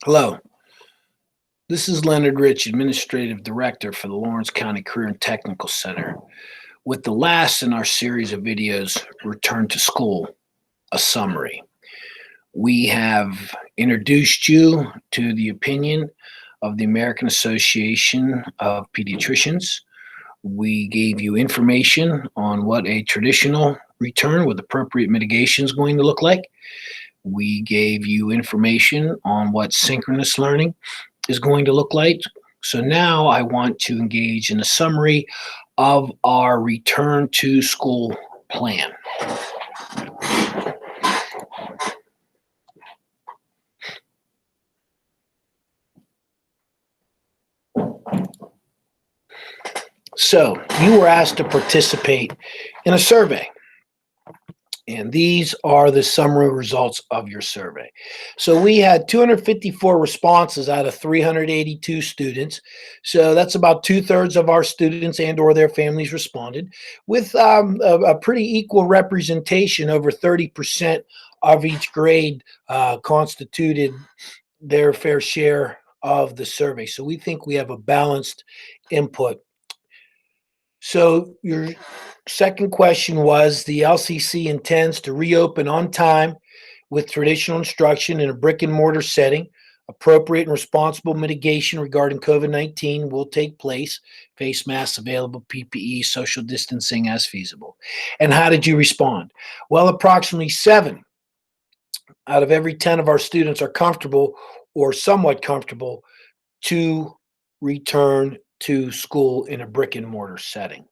Hello, this is Leonard Rich, Administrative Director for the Lawrence County Career and Technical Center, with the last in our series of videos, Return to School, a summary. We have introduced you to the opinion of the American Association of Pediatricians. We gave you information on what a traditional return with appropriate mitigation is going to look like. We gave you information on what synchronous learning is going to look like. So now I want to engage in a summary of our return to school plan. So you were asked to participate in a survey. And these are the summary results of your survey. So we had 254 responses out of 382 students. So that's about 2/3 of our students and or their families responded, with a pretty equal representation. Over 30% of each grade constituted their fair share of the survey. So we think we have a balanced input. So your second question was, the LCC intends to reopen on time with traditional instruction in a brick and mortar setting. Appropriate and responsible mitigation regarding COVID-19 will take place. Face masks available, PPE, social distancing as feasible. And how did you respond? Well, approximately 7 out of every 10 of our students are comfortable or somewhat comfortable to return to school in a brick and mortar setting.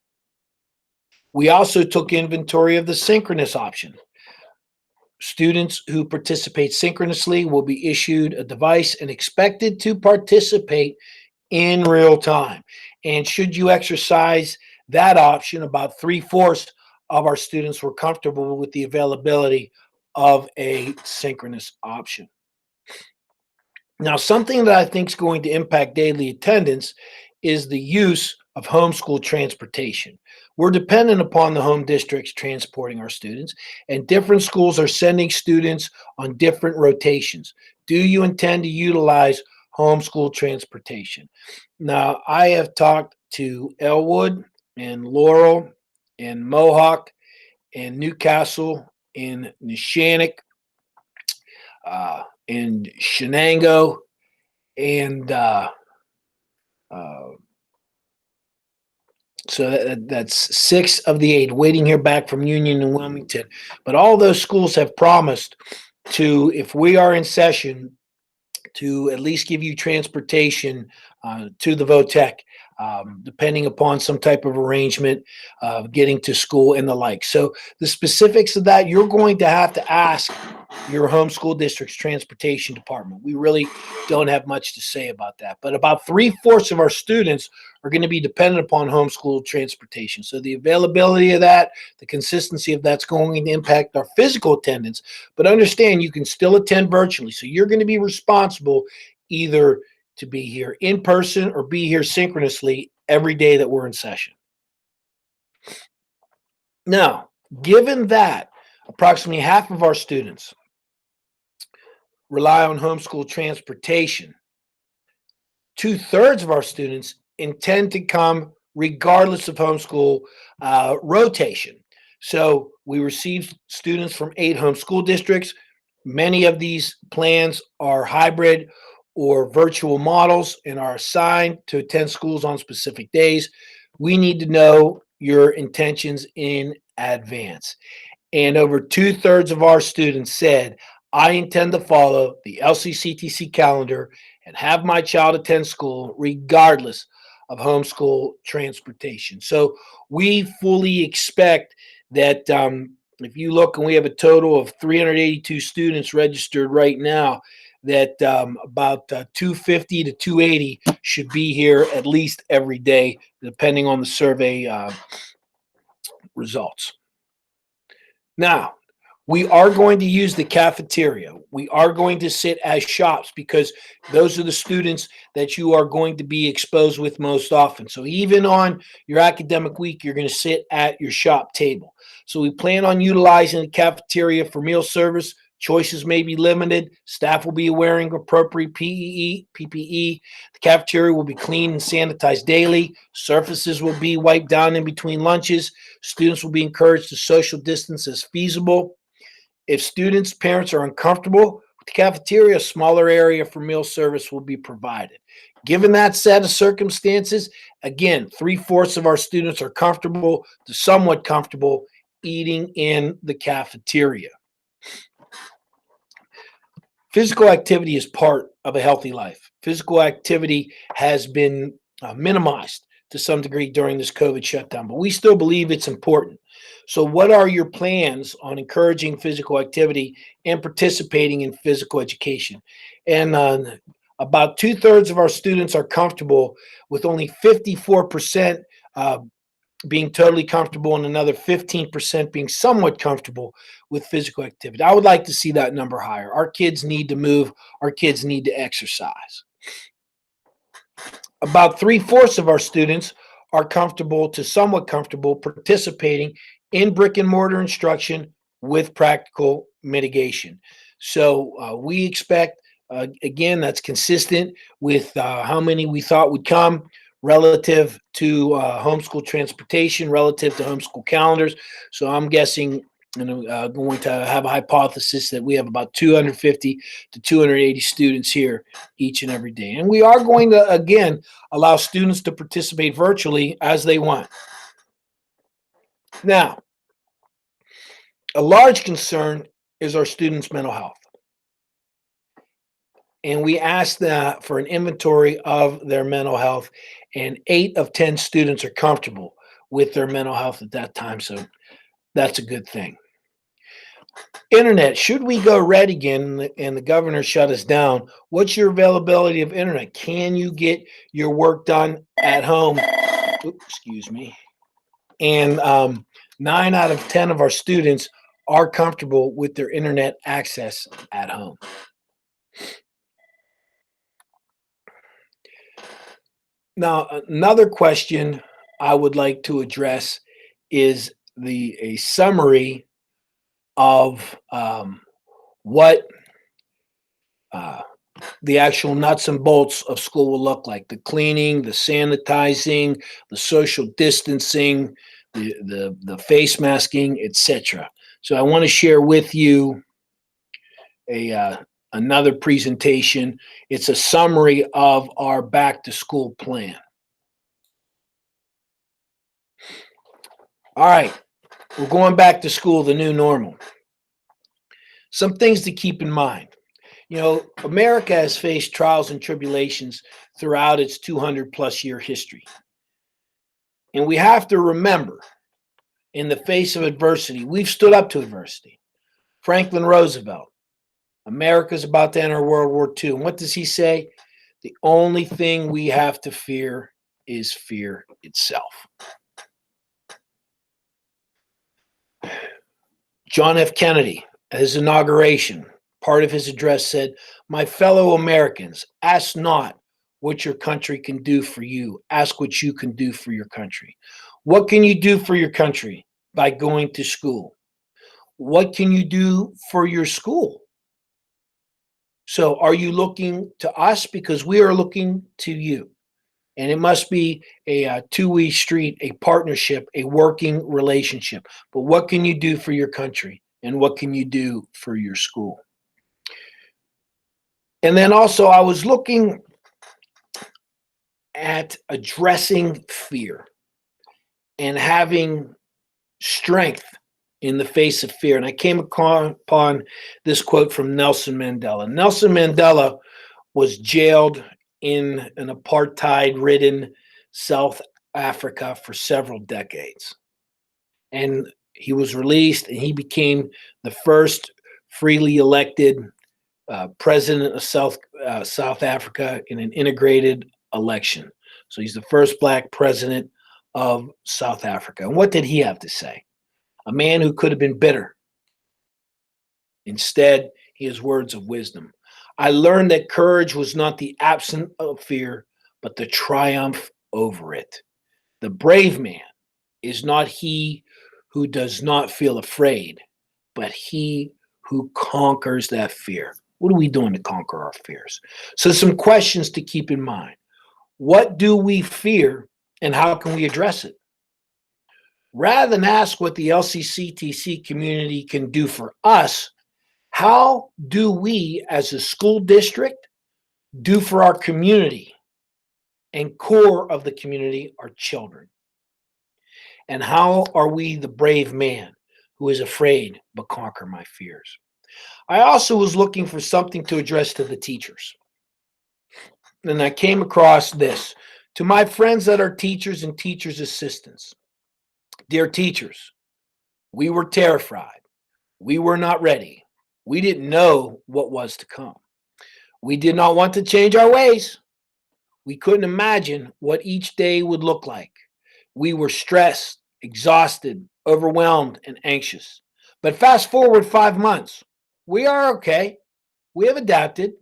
We also took inventory of the synchronous option. Students who participate synchronously will be issued a device and expected to participate in real time. And should you exercise that option, about 3/4 of our students were comfortable with the availability of a synchronous option. Now, something that I think is going to impact daily attendance is the use of homeschool transportation. We're dependent upon the home districts transporting our students, and different schools are sending students on different rotations. Do you intend to utilize homeschool transportation? Now, I have talked to Elwood and Laurel and Mohawk and Newcastle and Neshannock and Shenango and so that's 6 of the 8, waiting here back from Union and Wilmington. But all those schools have promised to, if we are in session, to at least give you transportation to the VOTEC, depending upon some type of arrangement of getting to school and the like. So the specifics of that, you're going to have to ask your home school district's transportation department. We really don't have much to say about that. But about 3/4 of our students are going to be dependent upon homeschool transportation. So the availability of that, the consistency of that's going to impact our physical attendance. But understand, you can still attend virtually. So you're going to be responsible either to be here in person or be here synchronously every day that we're in session. Now, given that approximately half of our students rely on homeschool transportation, 2/3 of our students intend to come regardless of homeschool rotation. So we receive students from 8 homeschool districts. Many of these plans are hybrid or virtual models and are assigned to attend schools on specific days. We need to know your intentions in advance. And over 2/3 of our students said, I intend to follow the LCCTC calendar and have my child attend school regardless of homeschool transportation. So we fully expect that if you look, and we have a total of 382 students registered right now, that about 250 to 280 should be here at least every day, depending on the survey results. Now, we are going to use the cafeteria. We are going to sit as shops because those are the students that you are going to be exposed with most often. So even on your academic week, you're going to sit at your shop table. So we plan on utilizing the cafeteria for meal service Choices may be limited. Staff will be wearing appropriate PPE. The cafeteria will be cleaned and sanitized daily. Surfaces will be wiped down in between lunches. Students will be encouraged to social distance as feasible. If students' parents are uncomfortable with the cafeteria, a smaller area for meal service will be provided. Given that set of circumstances, again, 3/4 of our students are comfortable to somewhat comfortable eating in the cafeteria. Physical activity is part of a healthy life. Physical activity has been minimized to some degree during this COVID shutdown, but we still believe it's important. So, what are your plans on encouraging physical activity and participating in physical education? And about 2/3 of our students are comfortable, with only 54% being totally comfortable and another 15% being somewhat comfortable with physical activity. I would like to see that number higher. Our kids need to move, our kids need to exercise. About 3/4 of our students are comfortable to somewhat comfortable participating in brick and mortar instruction with practical mitigation. So we expect, again, that's consistent with how many we thought would come relative to homeschool transportation, relative to homeschool calendars. So I'm guessing, going to have a hypothesis that we have about 250 to 280 students here each and every day. And we are going to, again, allow students to participate virtually as they want. Now, a large concern is our students' mental health. And we asked for an inventory of their mental health, and 8 of 10 students are comfortable with their mental health at that time. So that's a good thing. Internet, should we go red again and the governor shut us down? What's your availability of internet? Can you get your work done at home? Oops, excuse me. And 9 out of 10 of our students are comfortable with their internet access at home. Now, another question I would like to address is a summary of what the actual nuts and bolts of school will look like: the cleaning, the sanitizing, the social distancing, the face masking, etc. So I want to share with you another presentation. It's a summary of our back to school plan. All right, we're going back to school, the new normal. Some things to keep in mind. America has faced trials and tribulations throughout its 200 plus year history. And we have to remember, in the face of adversity, we've stood up to adversity. Franklin Roosevelt, America's about to enter World War II. And what does he say? The only thing we have to fear is fear itself. John F. Kennedy, at his inauguration, part of his address said, "My fellow Americans, ask not what your country can do for you. Ask what you can do for your country." What can you do for your country? By going to school. What can you do for your school? So are you looking to us? Because we are looking to you. And it must be a two-way street, a partnership, a working relationship. But what can you do for your country? And what can you do for your school? And then also, I was looking at addressing fear and having strength in the face of fear. And I came upon this quote from Nelson Mandela. Nelson Mandela was jailed in an apartheid-ridden South Africa for several decades. And he was released, and he became the first freely elected president of South Africa in an integrated election. So he's the first Black president of South Africa. And what did he have to say? A man who could have been bitter. Instead, he has words of wisdom. I learned that courage was not the absence of fear, but the triumph over it. The brave man is not he who does not feel afraid, but he who conquers that fear. What are we doing to conquer our fears? So some questions to keep in mind. What do we fear and how can we address it? Rather than ask what the LCCTC community can do for us, how do we as a school district do for our community and core of the community, our children? And how are we the brave man who is afraid but conquer my fears? I also was looking for something to address to the teachers. And I came across this. To my friends that are teachers and teachers' assistants, dear teachers, we were terrified. We were not ready. We didn't know what was to come. We did not want to change our ways. We couldn't imagine what each day would look like. We were stressed, exhausted, overwhelmed, and anxious. But fast forward 5 months, we are okay. We have adapted.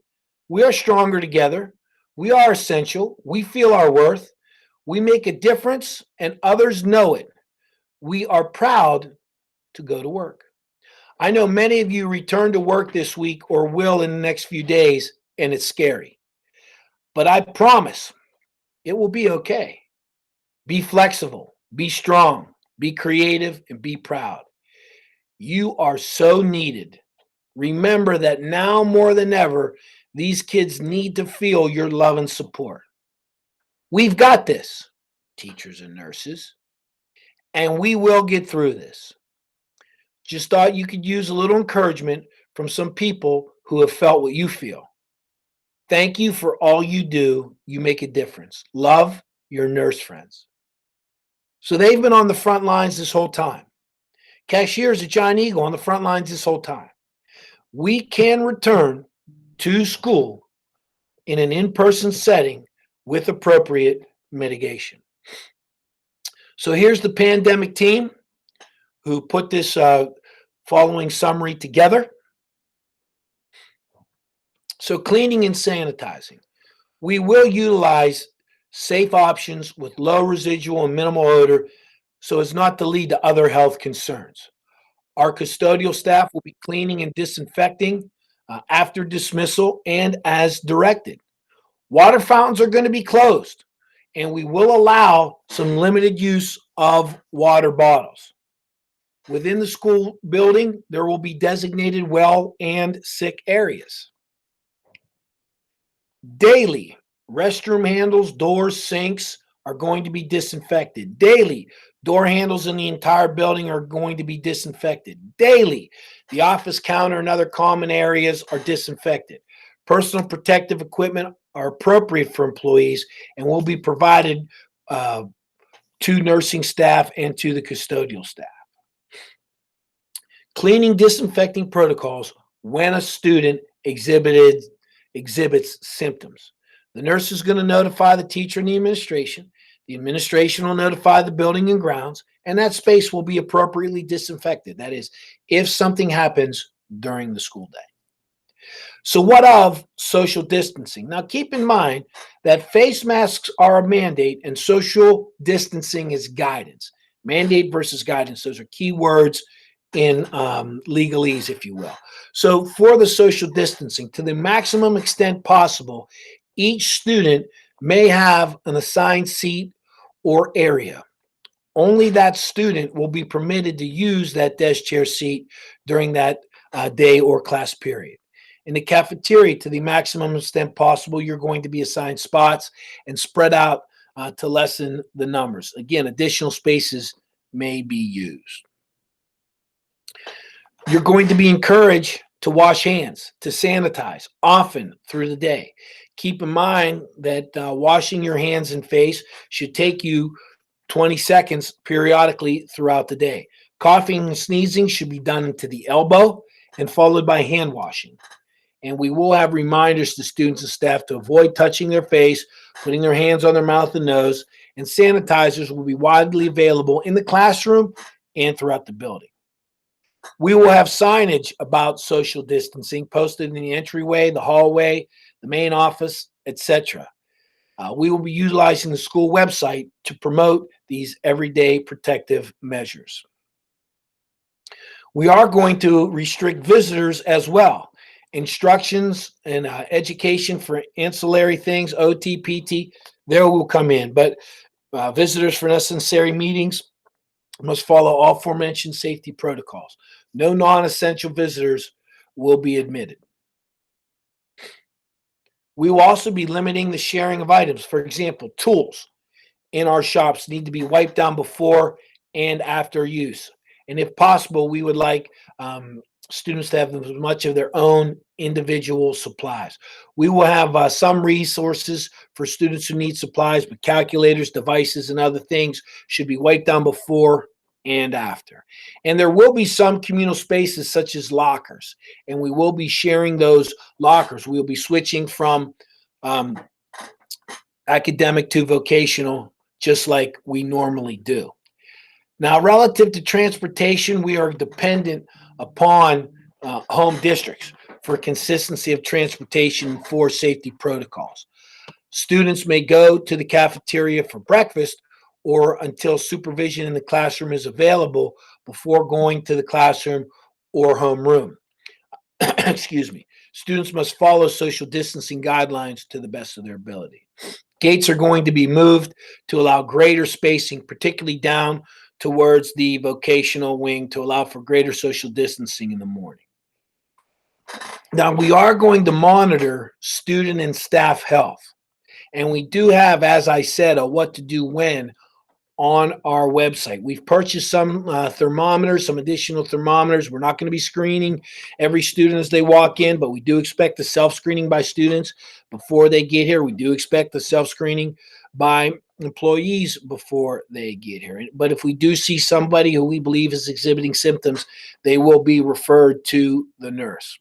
We are stronger together. We are essential. We feel our worth. We make a difference, and others know it. We are proud to go to work. I know many of you return to work this week or will in the next few days, and it's scary. But I promise it will be okay. Be flexible, be strong, be creative, and be proud. You are so needed. Remember that now more than ever, these kids need to feel your love and support. We've got this, teachers and nurses, and we will get through this. Just thought you could use a little encouragement from some people who have felt what you feel. Thank you for all you do. You make a difference. Love, your nurse friends. So they've been on the front lines this whole time. Cashiers at Giant Eagle on the front lines this whole time. We can return to school in an in-person setting with appropriate mitigation. So here's the pandemic team who put this following summary together. So cleaning and sanitizing. We will utilize safe options with low residual and minimal odor so as not to lead to other health concerns. Our custodial staff will be cleaning and disinfecting after dismissal and as directed. Water fountains are going to be closed, and we will allow some limited use of water bottles. Within the school building, there will be designated well and sick areas. Daily, restroom handles, doors, sinks are going to be disinfected. Daily, door handles in the entire building are going to be disinfected. Daily, the office counter and other common areas are disinfected. Personal protective equipment are appropriate for employees and will be provided to nursing staff and to the custodial staff. Cleaning, disinfecting protocols when a student exhibits symptoms. The nurse is going to notify the teacher and the administration. The administration will notify the building and grounds, and that space will be appropriately disinfected. That is, if something happens during the school day. So what of social distancing? Now, keep in mind that face masks are a mandate and social distancing is guidance. Mandate versus guidance, those are key words in legalese, if you will. So for the social distancing, to the maximum extent possible, each student may have an assigned seat or area. Only that student will be permitted to use that desk chair seat during that day or class period. In the cafeteria, to the maximum extent possible, you're going to be assigned spots and spread out to lessen the numbers. Again, additional spaces may be used. You're going to be encouraged to wash hands, to sanitize often through the day. Keep in mind that washing your hands and face should take you 20 seconds periodically throughout the day. Coughing and sneezing should be done to the elbow and followed by hand washing. And we will have reminders to students and staff to avoid touching their face, putting their hands on their mouth and nose, and sanitizers will be widely available in the classroom and throughout the building. We will have signage about social distancing posted in the entryway, the hallway, the main office, etc. We will be utilizing the school website to promote these everyday protective measures. We are going to restrict visitors as well. Instructions and education for ancillary things, OT, PT, there will come in. But visitors for necessary meetings must follow all aforementioned safety protocols. No non-essential visitors will be admitted. We will also be limiting the sharing of items. For example, tools in our shops need to be wiped down before and after use. And if possible, we would like students to have as much of their own individual supplies. We will have some resources for students who need supplies, but calculators, devices, and other things should be wiped down before and after. And there will be some communal spaces such as lockers, and we will be sharing those lockers. We'll be switching from um, academic to vocational, just like we normally do. Now, relative to transportation, we are dependent upon home districts for consistency of transportation for safety protocols. Students may go to the cafeteria for breakfast or until supervision in the classroom is available before going to the classroom or homeroom. Excuse me. Students must follow social distancing guidelines to the best of their ability. Gates are going to be moved to allow greater spacing, particularly down towards the vocational wing to allow for greater social distancing in the morning. Now, we are going to monitor student and staff health. And we do have, as I said, a what to do when on our website. We've purchased some thermometers, some additional thermometers. We're not going to be screening every student as they walk in, but we do expect the self-screening by students before they get here. We do expect the self-screening by employees before they get here. But if we do see somebody who we believe is exhibiting symptoms, they will be referred to the nurse.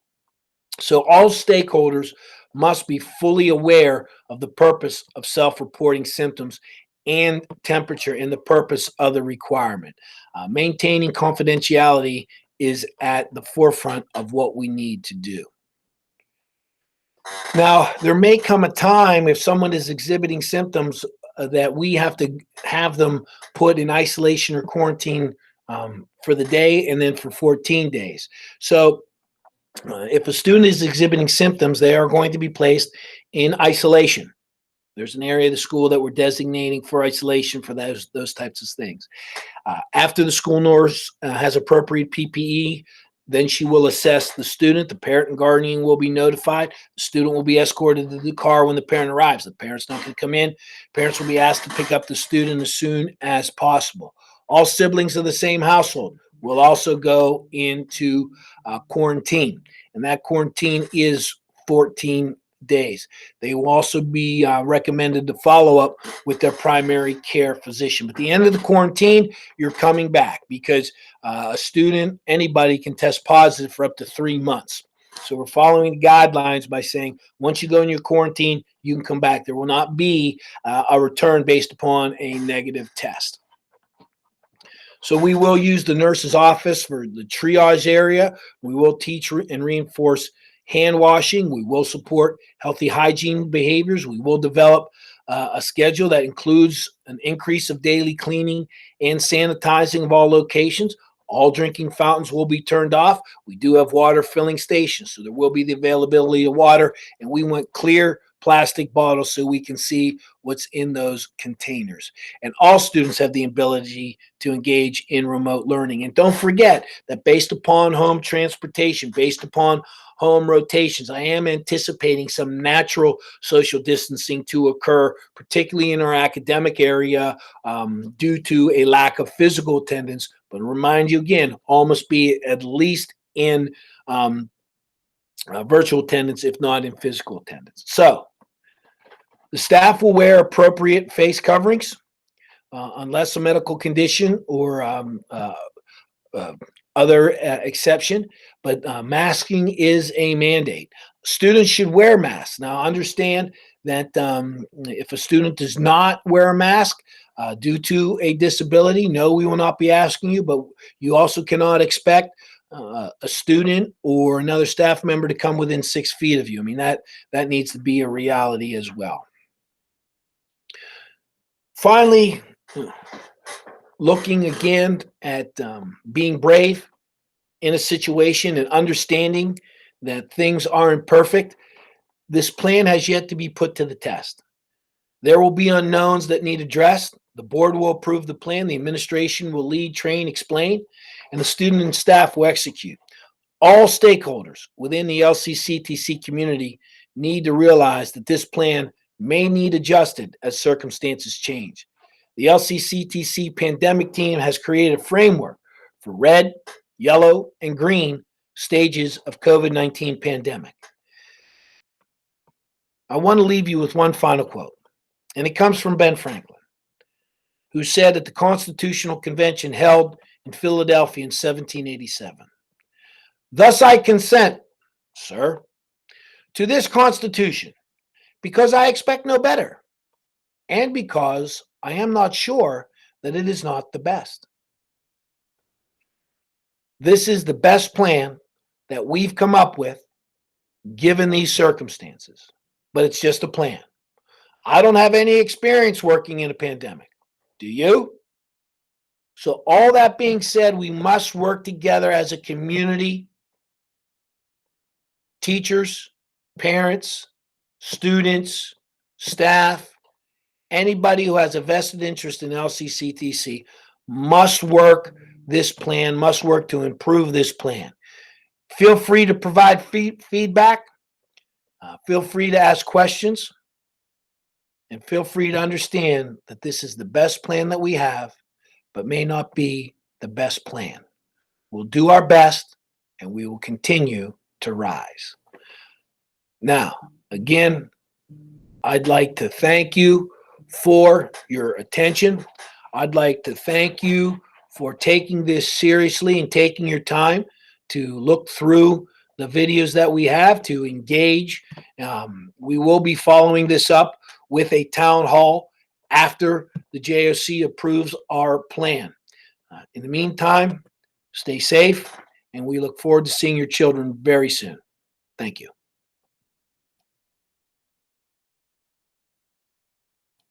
So all stakeholders must be fully aware of the purpose of self-reporting symptoms and temperature and the purpose of the requirement. Maintaining confidentiality is at the forefront of what we need to do. Now, there may come a time if someone is exhibiting symptoms that we have to have them put in isolation or quarantine for the day and then for 14 days. So if a student is exhibiting symptoms, they are going to be placed in isolation. There's an area of the school that we're designating for isolation for those types of things. After the school nurse has appropriate PPE, then she will assess the student. The parent and guardian will be notified. The student will be escorted to the car when the parent arrives. The parent's not going to come in. Parents will be asked to pick up the student as soon as possible. All siblings of the same household will also go into quarantine, and that quarantine is 14 days. They will also be recommended to follow up with their primary care physician. But at the end of the quarantine, you're coming back because a student, anybody can test positive for up to 3 months. So we're following the guidelines by saying once you go in your quarantine, you can come back. There will not be a return based upon a negative test. So we will use the nurse's office for the triage area. We will teach and reinforce hand washing. We will support healthy hygiene behaviors. We will develop a schedule that includes an increase of daily cleaning and sanitizing of all locations. All drinking fountains will be turned off. We do have water filling stations, so there will be the availability of water, and we want clear plastic bottles so we can see what's in those containers. And all students have the ability to engage in remote learning. And don't forget that based upon home transportation, based upon home rotations, I am anticipating some natural social distancing to occur, particularly in our academic area, due to a lack of physical attendance. But remind you again, all must be at least in virtual attendance, if not in physical attendance. So the staff will wear appropriate face coverings unless a medical condition or other exception, but masking is a mandate. Students should wear masks. Now, understand that if a student does not wear a mask due to a disability, no, we will not be asking you, but you also cannot expect a student or another staff member to come within 6 feet of you. I mean, that needs to be a reality as well. Finally, looking again at being brave, in a situation and understanding that things aren't perfect, this plan has yet to be put to the test. There will be unknowns that need addressed. The board will approve the plan, the administration will lead, train, explain, and the student and staff will execute. All stakeholders within the LCCTC community need to realize that this plan may need adjusted as circumstances change. The LCCTC pandemic team has created a framework for red, yellow, and green stages of COVID-19 pandemic. I want to leave you with one final quote, and it comes from Ben Franklin, who said at the Constitutional Convention held in Philadelphia in 1787, "Thus I consent, sir, to this Constitution, because I expect no better, and because I am not sure that it is not the best." This is the best plan that we've come up with given these circumstances, but it's just a plan. I don't have any experience working in a pandemic. Do you? So all that being said, we must work together as a community, teachers, parents, students, staff, anybody who has a vested interest in LCCTC must work this plan, must work to improve this plan. Feel free to provide feedback. Feel free to ask questions. And feel free to understand that this is the best plan that we have, but may not be the best plan. We'll do our best, and we will continue to rise. Now, again, I'd like to thank you for your attention. I'd like to thank you for taking this seriously and taking your time to look through the videos that we have to engage. We will be following this up with a town hall after the JOC approves our plan. In the meantime, stay safe, and we look forward to seeing your children very soon. Thank you.